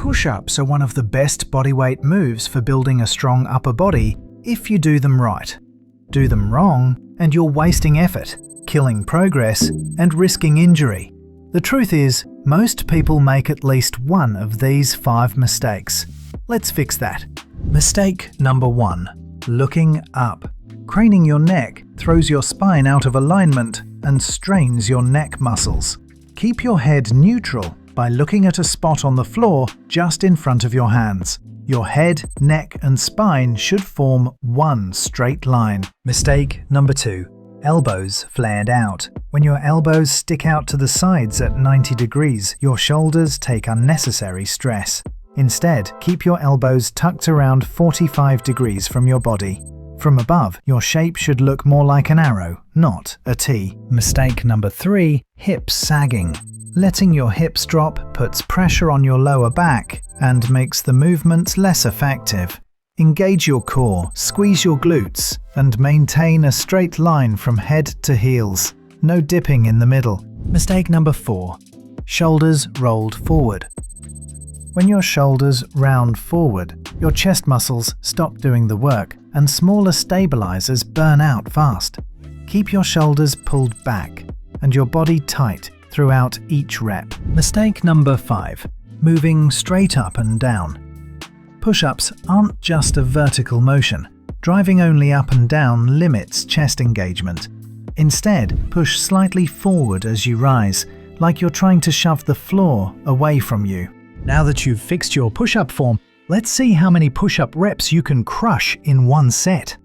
Push-ups are one of the best bodyweight moves for building a strong upper body if you do them right. Do them wrong, and you're wasting effort, killing progress, and risking injury. The truth is, most people make at least one of these 5 mistakes. Let's fix that. Mistake number 1. Looking up. Craning your neck throws your spine out of alignment and strains your neck muscles. Keep your head neutral by looking at a spot on the floor just in front of your hands. Your head, neck, and spine should form one straight line. Mistake number 2. Elbows flared out. When your elbows stick out to the sides at 90 degrees, your shoulders take unnecessary stress. Instead, keep your elbows tucked around 45 degrees from your body. From above, your shape should look more like an arrow, not a T. Mistake number 3. Hips sagging. Letting your hips drop puts pressure on your lower back and makes the movement less effective. Engage your core, squeeze your glutes, and maintain a straight line from head to heels. No dipping in the middle. Mistake number 4. Shoulders rolled forward. When your shoulders round forward, your chest muscles stop doing the work and smaller stabilizers burn out fast. Keep your shoulders pulled back and your body tight throughout each rep. Mistake number 5. Moving straight up and down. Push-ups aren't just a vertical motion. Driving only up and down limits chest engagement. Instead, push slightly forward as you rise, like you're trying to shove the floor away from you. Now that you've fixed your push-up form, let's see how many push-up reps you can crush in one set.